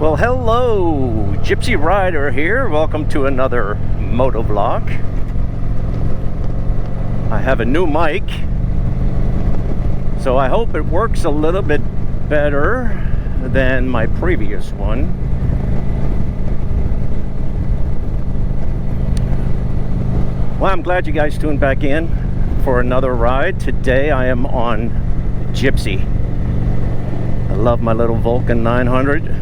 Well, hello, Gypsy Rider here. Welcome to another Motovlog. I have a new mic, so I hope it works a little bit better than my previous one. Well, I'm glad you guys tuned back in for another ride. Today I am on Gypsy. I love my little Vulcan 900.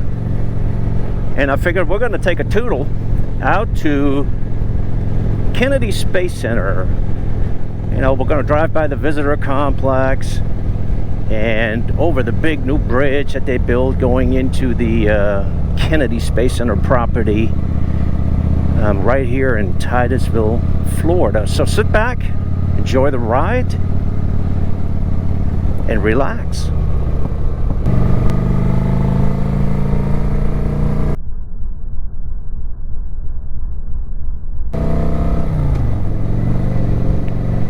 And I figured we're going to take a toodle out to Kennedy Space Center. You know, we're going to drive by the visitor complex and over the big new bridge that they built going into the Kennedy Space Center property right here in Titusville, Florida. So sit back, enjoy the ride, and relax.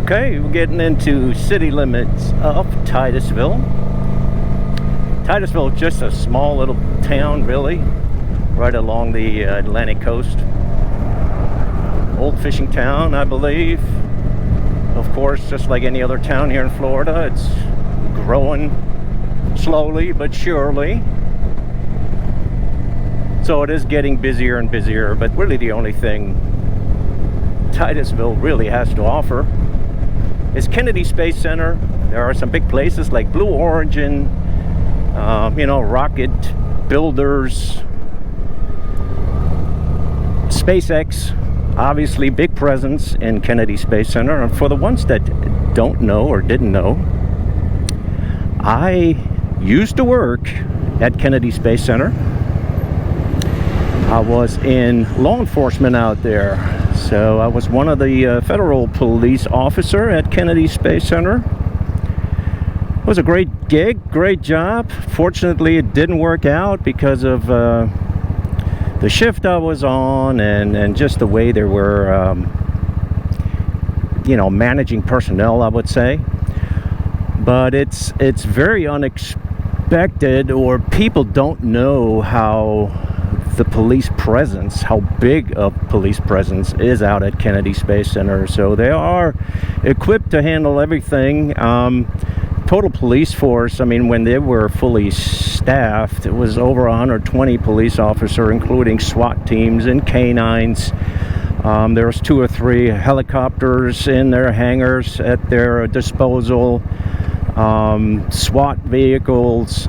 Okay, we're getting into city limits of Titusville. Titusville is just a small little town, really, right along the Atlantic coast. Old fishing town, I believe. Of course, just like any other town here in Florida, it's growing slowly but surely. So it is getting busier and busier, but really the only thing Titusville really has to offer is Kennedy Space Center. There are some big places like Blue Origin, you know, rocket builders, SpaceX, obviously big presence in Kennedy Space Center. And for the ones that don't know or didn't know, I used to work at Kennedy Space Center. I was in law enforcement out there. So I was one of the federal police officer at Kennedy Space Center. It was a great gig, great job. Fortunately, it didn't work out because of the shift I was on and just the way they were, you know, managing personnel, I would say. But it's very unexpected, or people don't know how the police presence, how big a police presence is out at Kennedy Space Center. So they are equipped to handle everything. Total police force, I mean, when they were fully staffed, it was over 120 police officers, including SWAT teams and canines. There was 2 or 3 helicopters in their hangars at their disposal, SWAT vehicles.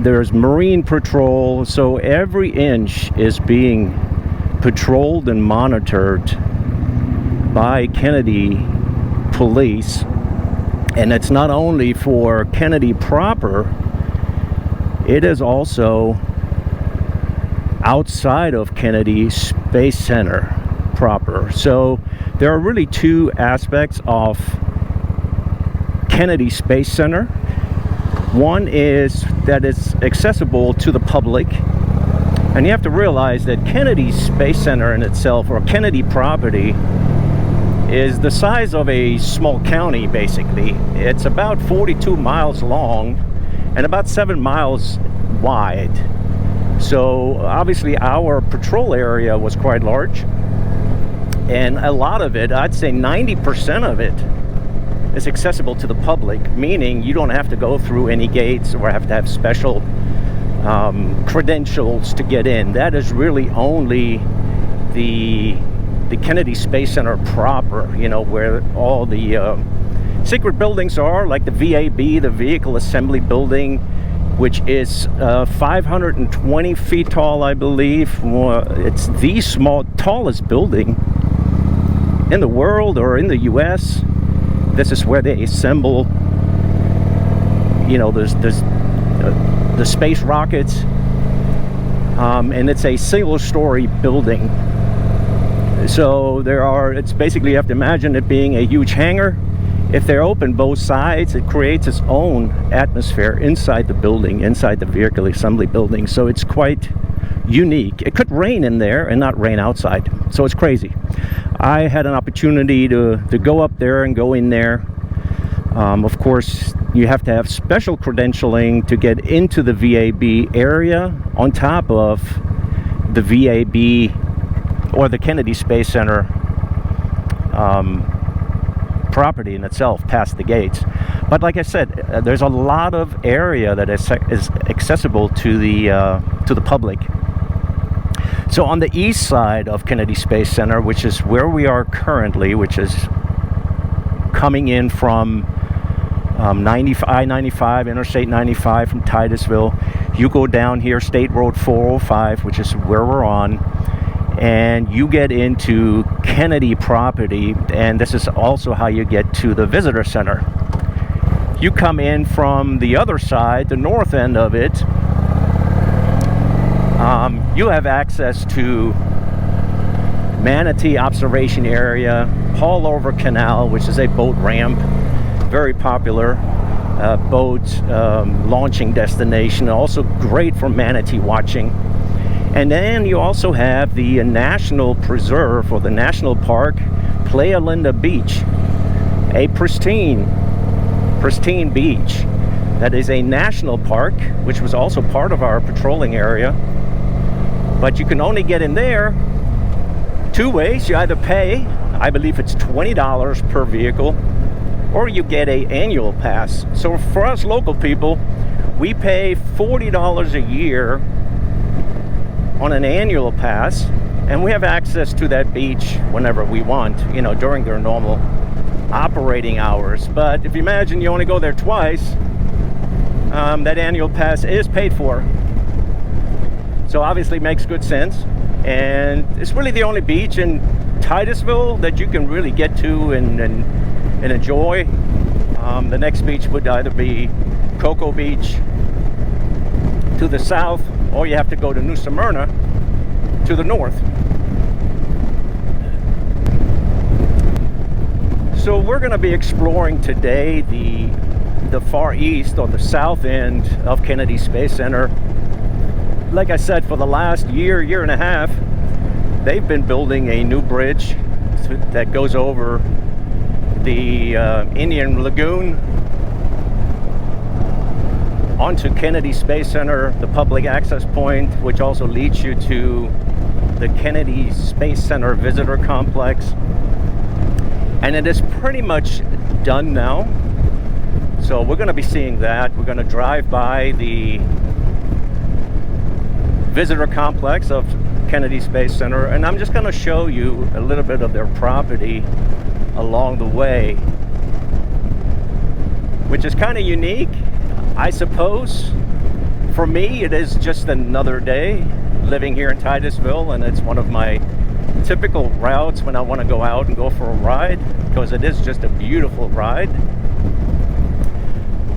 There's Marine Patrol, so every inch is being patrolled and monitored by Kennedy police. And it's not only for Kennedy proper, it is also outside of Kennedy Space Center proper. So there are really 2 aspects of Kennedy Space Center. One is that it's accessible to the public, and you have to realize that Kennedy Space Center in itself, or Kennedy property, is the size of a small county, basically. It's about 42 miles long and about 7 miles wide. So obviously our patrol area was quite large, and a lot of it, I'd say 90% of it, is accessible to the public, meaning you don't have to go through any gates or have to have special credentials to get in. That is really only the Kennedy Space Center proper, you know, where all the secret buildings are, like the VAB, the Vehicle Assembly Building, which is 520 feet tall, I believe. It's the tallest building in the world or in the US. This is where they assemble, you know, the space rockets, and it's a single-story building. So it's basically, you have to imagine it being a huge hangar. If they're open both sides, it creates its own atmosphere inside the building, inside the Vehicle Assembly Building. So it's quite unique. It could rain in there and not rain outside. So it's crazy. I had an opportunity to go up there and go in there Of course, you have to have special credentialing to get into the VAB area, on top of the VAB or the Kennedy Space Center property in itself, past the gates. But like I said, there's a lot of area that is accessible to the public. So on the east side of Kennedy Space Center, which is where we are currently, which is coming in from I-95, Interstate 95 from Titusville, you go down here, State Road 405, which is where we're on, and you get into Kennedy property, and this is also how you get to the visitor center. You come in from the other side, the north end of it, you have access to Manatee Observation Area, Haulover Canal, which is a boat ramp, very popular boat launching destination, also great for manatee watching. And then you also have the National Preserve, or the National Park, Playa Linda Beach, a pristine beach that is a national park, which was also part of our patrolling area. But you can only get in there two ways. You either pay, I believe it's $20 per vehicle, or you get an annual pass. So for us local people, we pay $40 a year on an annual pass, and we have access to that beach whenever we want, you know, during their normal operating hours. But if you imagine you only go there twice, that annual pass is paid for. So obviously makes good sense. And it's really the only beach in Titusville that you can really get to and enjoy. The next beach would either be Cocoa Beach to the south, or you have to go to New Smyrna to the north. So we're going to be exploring today the far east, or the south end of Kennedy Space Center. Like I said, for the last year and a half, they've been building a new bridge that goes over the Indian Lagoon onto Kennedy Space Center, the public access point, which also leads you to the Kennedy Space Center visitor complex. And it is pretty much done now. So we're going to be seeing that. We're going to drive by the visitor complex of Kennedy Space Center, and I'm just going to show you a little bit of their property along the way, which is kind of unique, I suppose. For me, it is just another day living here in Titusville, and it's one of my typical routes when I want to go out and go for a ride, because it is just a beautiful ride.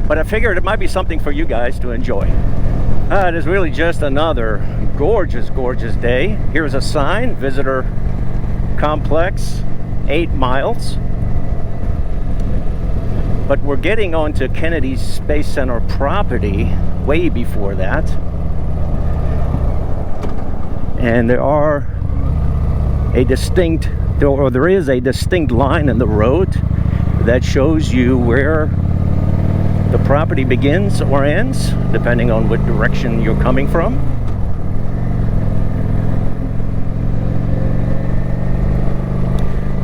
But I figured it might be something for you guys to enjoy. It is really just another gorgeous day. Here's a sign: visitor complex, 8 miles. But we're getting onto Kennedy Space Center property way before that. And there is a distinct line in the road that shows you where the property begins or ends, depending on what direction you're coming from.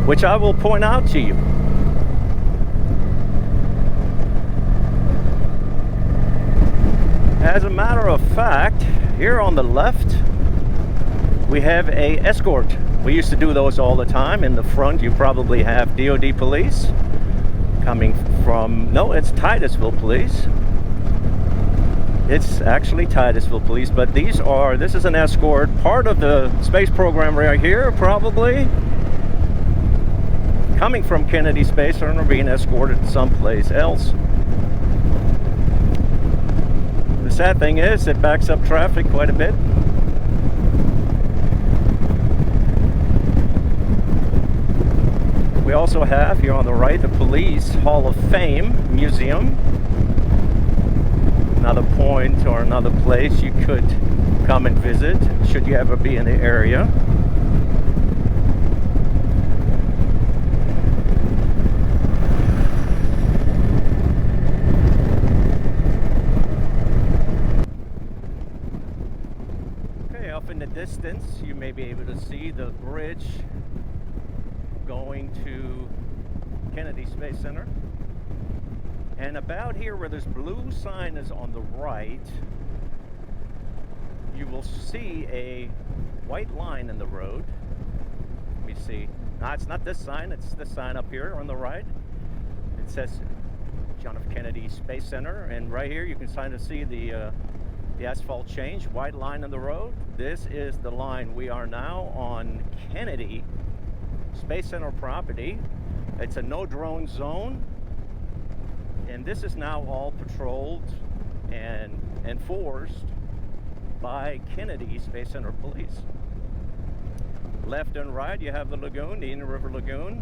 Which I will point out to you. As a matter of fact, here on the left, we have a escort. We used to do those all the time. In the front, you probably have DOD police coming from, no, it's Titusville police. It's actually Titusville police, but this is an escort, part of the space program right here, probably coming from Kennedy Space Center, being escorted someplace else. The sad thing is, it backs up traffic quite a bit. We also have here on the right the Police Hall of Fame Museum. Another point or another place you could come and visit should you ever be in the area. in the distance, you may be able to see the bridge going to Kennedy Space Center. And about here where this blue sign is on the right, you will see a white line in the road. Let me see. No, it's not this sign, it's this sign up here on the right. It says John F. Kennedy Space Center, and right here you can kind of see the asphalt change, white line in the road. This is the line. We are now on Kennedy Space Center property. It's a no drone zone, and this is now all patrolled and enforced by Kennedy Space Center police. Left and right you have the lagoon, the Indian River Lagoon.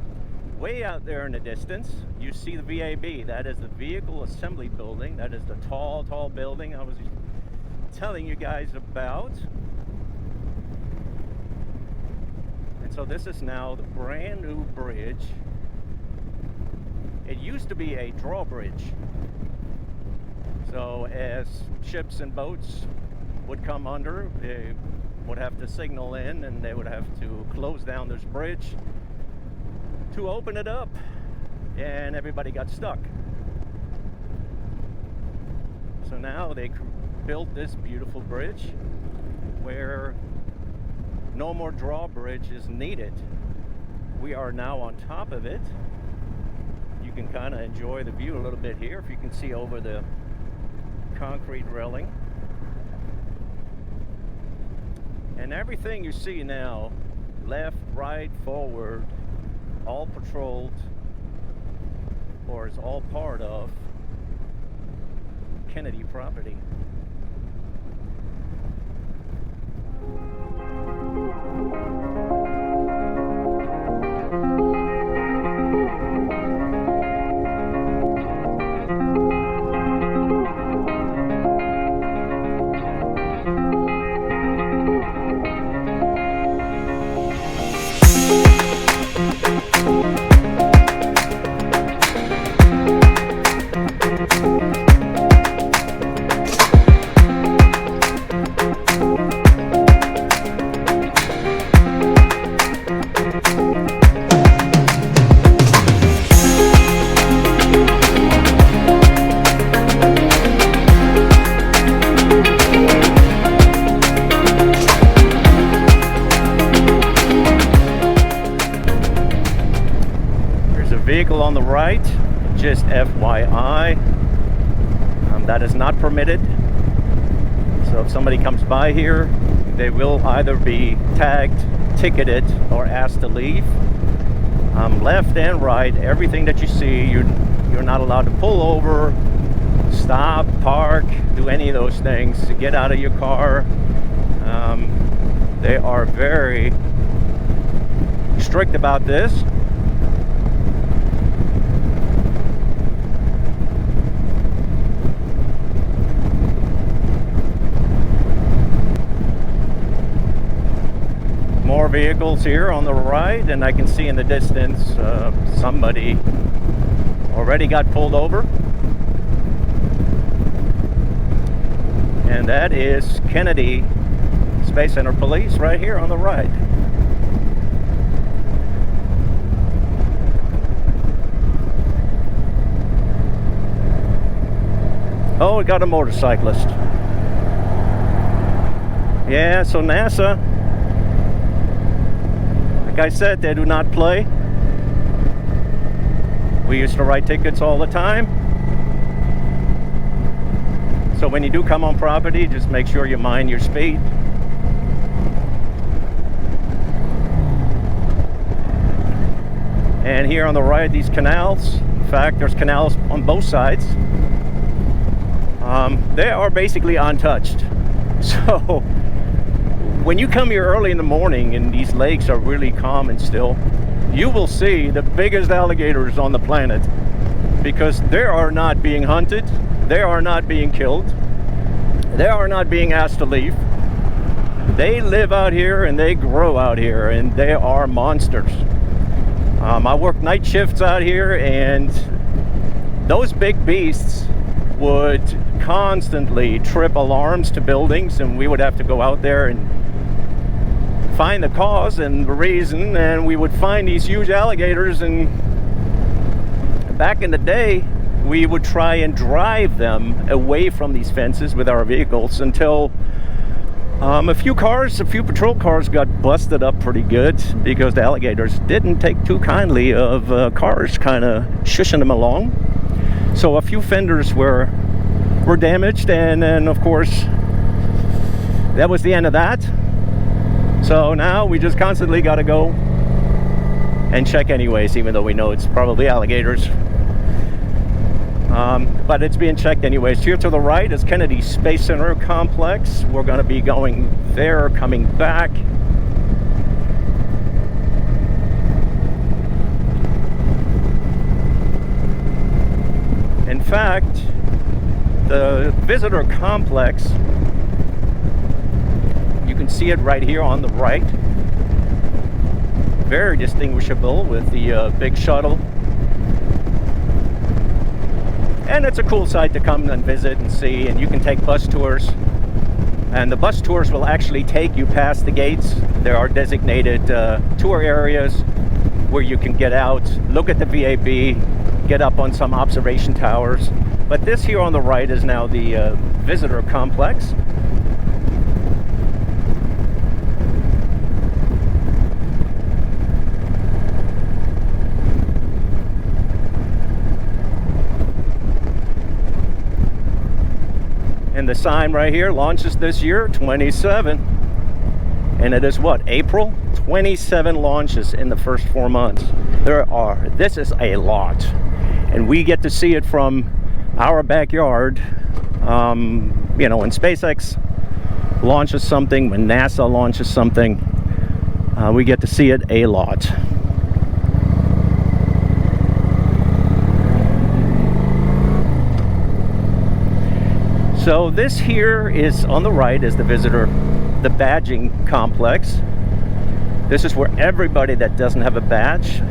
Way out there in the distance you see the VAB. That is the Vehicle Assembly Building. That is the tall building I was telling you guys about. And so this is now the brand new bridge. It used to be a drawbridge, so as ships and boats would come under, they would have to signal in, and they would have to close down this bridge to open it up, and everybody got stuck. So now they built this beautiful bridge where no more drawbridge is needed. We are now on top of it. You can kind of enjoy the view a little bit here if you can see over the concrete railing. And everything you see now, left, right, forward, all patrolled, or is all part of Kennedy property. Vehicle on the right, just FYI, that is not permitted. So if somebody comes by here, they will either be tagged, ticketed, or asked to leave. Left and right, everything that you see, you're not allowed to pull over, stop, park, do any of those things, to get out of your car. They are very strict about this. More vehicles here on the right, and I can see in the distance somebody already got pulled over, and that is Kennedy Space Center Police right here on the right. Oh, we got a motorcyclist. Yeah, so NASA, like I said, they do not play. We used to write tickets all the time. So when you do come on property, just make sure you mind your speed. And here on the right, these canals, in fact, there's canals on both sides. They are basically untouched. So when you come here early in the morning and these lakes are really calm and still, you will see the biggest alligators on the planet, because they are not being hunted, they are not being killed, they are not being asked to leave. They live out here and they grow out here, and they are monsters. I work night shifts out here, and those big beasts would constantly trip alarms to buildings, and we would have to go out there and find the cause and the reason, and we would find these huge alligators. And back in the day, we would try and drive them away from these fences with our vehicles until a few patrol cars got busted up pretty good, because the alligators didn't take too kindly of cars kind of shushing them along. So a few fenders were damaged, and then of course that was the end of that. So now we just constantly got to go and check anyways, even though we know it's probably alligators. But it's being checked anyways. Here to the right is Kennedy Space Center complex. We're going to be going there, coming back. In fact, the visitor complex, you can see it right here on the right. Very distinguishable with the big shuttle. And it's a cool site to come and visit and see, and you can take bus tours. And the bus tours will actually take you past the gates. There are designated tour areas where you can get out, look at the VAB, get up on some observation towers. But this here on the right is now the visitor complex. And the sign right here launches this year, 27. And it is what, April? 27 launches in the first 4 months. This is a lot. And we get to see it from our backyard. You know, when SpaceX launches something, when NASA launches something, we get to see it a lot. So this here is on the right is the badging complex. This is where everybody that doesn't have a badge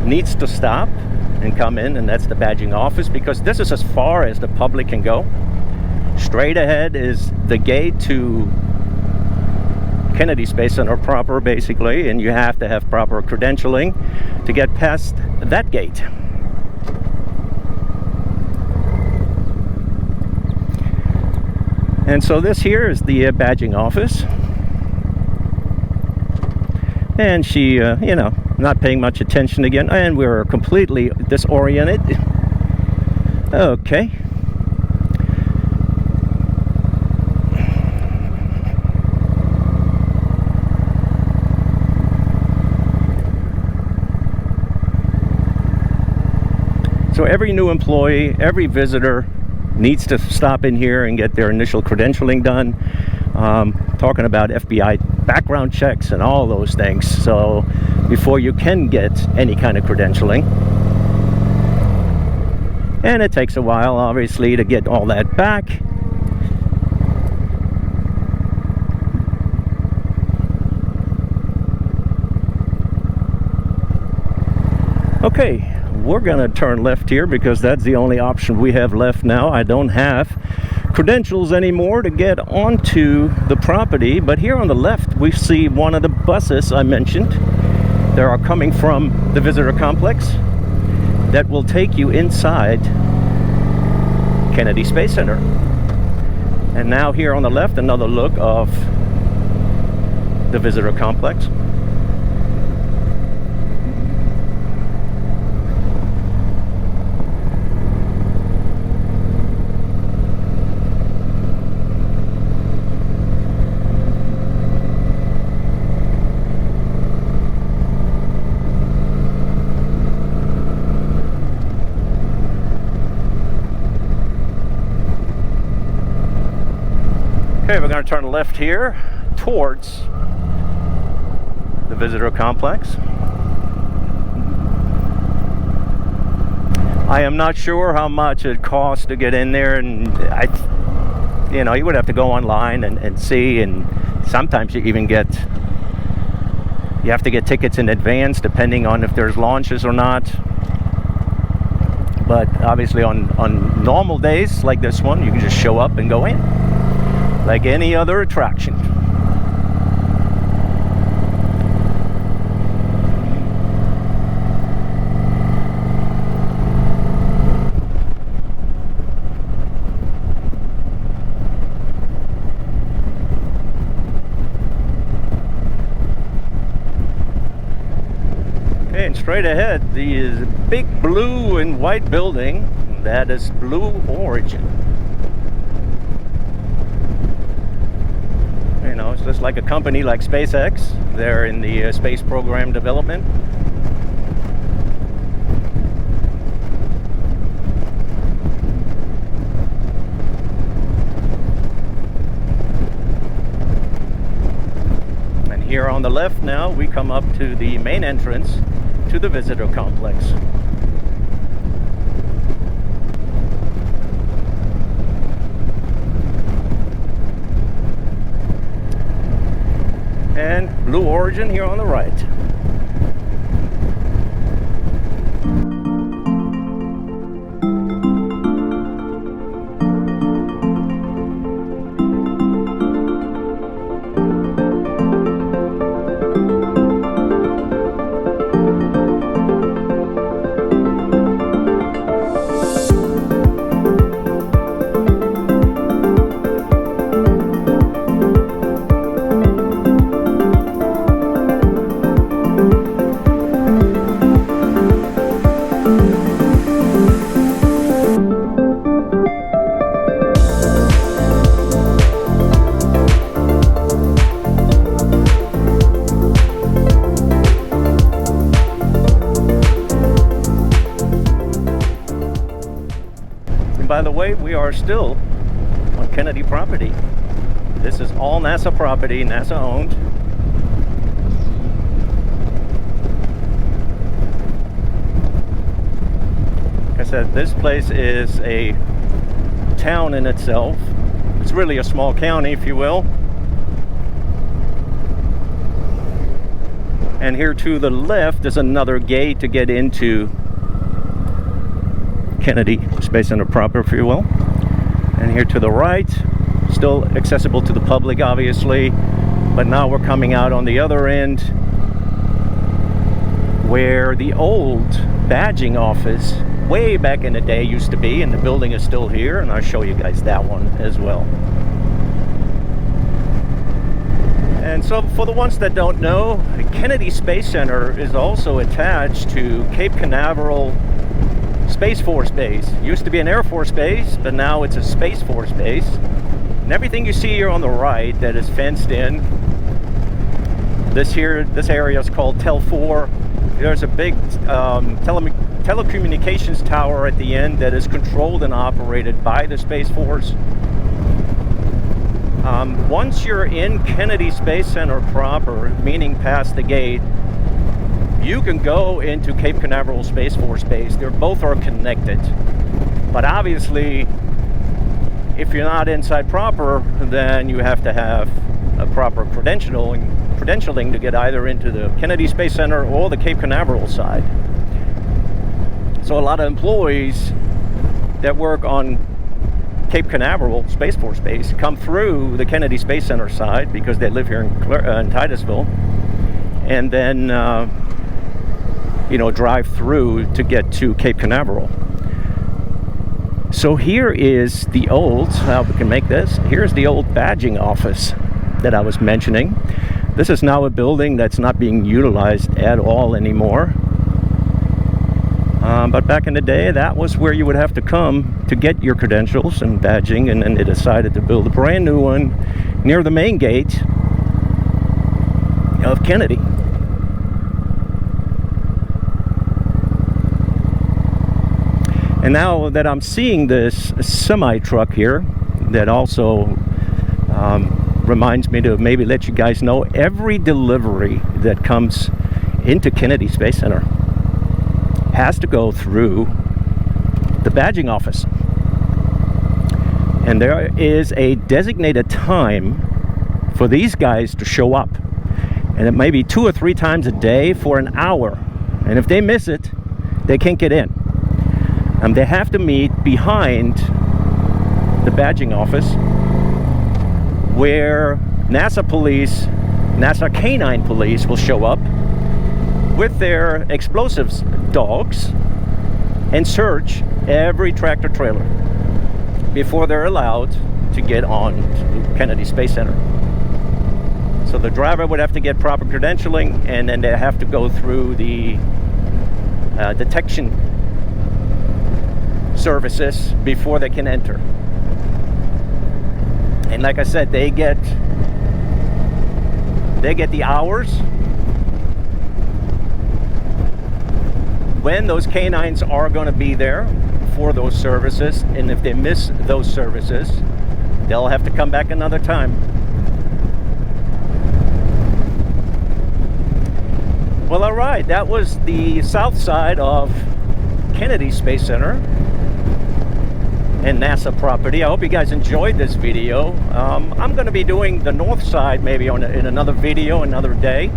needs to stop and come in, and that's the badging office, because this is as far as the public can go. Straight ahead is the gate to Kennedy Space Center proper, basically, and you have to have proper credentialing to get past that gate. And so this here is the badging office. And she, you know, not paying much attention again. And we're completely disoriented. Okay. So every new employee, every visitor needs to stop in here and get their initial credentialing done. Talking about FBI background checks and all those things. So before you can get any kind of credentialing. And it takes a while, obviously, to get all that back. Okay. We're gonna turn left here because that's the only option we have left now. I don't have credentials anymore to get onto the property, but here on the left we see one of the buses I mentioned. They are coming from the visitor complex that will take you inside Kennedy Space Center. And now here on the left, another look of the visitor complex. Okay, we're going to turn left here towards the visitor complex. I am not sure how much it costs to get in there, and you know, you would have to go online and see, and sometimes you have to get tickets in advance depending on if there's launches or not. But obviously on normal days like this one, you can just show up and go in like any other attraction. And straight ahead, the big blue and white building, that is Blue Origin. You know, it's just like a company like SpaceX. They're in the space program development. And here on the left now, we come up to the main entrance to the visitor complex. And Blue Origin here on the right. By the way, we are still on Kennedy property. This is all NASA property, NASA owned. Like I said, this place is a town in itself. It's really a small county, if you will. And here to the left is another gate to get into Kennedy Space Center proper, if you will. And here to the right, still accessible to the public, obviously, but now we're coming out on the other end where the old badging office way back in the day used to be, and the building is still here, and I'll show you guys that one as well. And so for the ones that don't know, the Kennedy Space Center is also attached to Cape Canaveral Space Force Base. Used to be an Air Force base, but now it's a Space Force base. And everything you see here on the right that is fenced in, this area is called Tel 4. There's a big telecommunications tower at the end that is controlled and operated by the Space Force. Once you're in Kennedy Space Center proper, meaning past the gate, you can go into Cape Canaveral Space Force Base. Both are connected. But obviously, if you're not inside proper, then you have to have a proper credentialing to get either into the Kennedy Space Center or the Cape Canaveral side. So a lot of employees that work on Cape Canaveral Space Force Base come through the Kennedy Space Center side because they live here in Titusville, and then drive through to get to Cape Canaveral. So here is the old, how we can make this, here's the old badging office that I was mentioning. This is now a building that's not being utilized at all anymore. But back in the day, that was where you would have to come to get your credentials and badging, and then they decided to build a brand new one near the main gate of Kennedy. And now that I'm seeing this semi truck here, that also reminds me to maybe let you guys know, every delivery that comes into Kennedy Space Center has to go through the badging office. And there is a designated time for these guys to show up. And it may be 2 or 3 times a day for an hour. And if they miss it, they can't get in. They have to meet behind the badging office, where NASA police, NASA Canine Police will show up with their explosives dogs and search every tractor trailer before they're allowed to get on to Kennedy Space Center. So the driver would have to get proper credentialing, and then they have to go through the detection services before they can enter. And like I said, they get the hours when those canines are going to be there for those services, and if they miss those services, they'll have to come back another time. Well, all right, that was the south side of Kennedy Space Center and NASA property. I hope you guys enjoyed this video. I'm going to be doing the north side maybe in another video another day.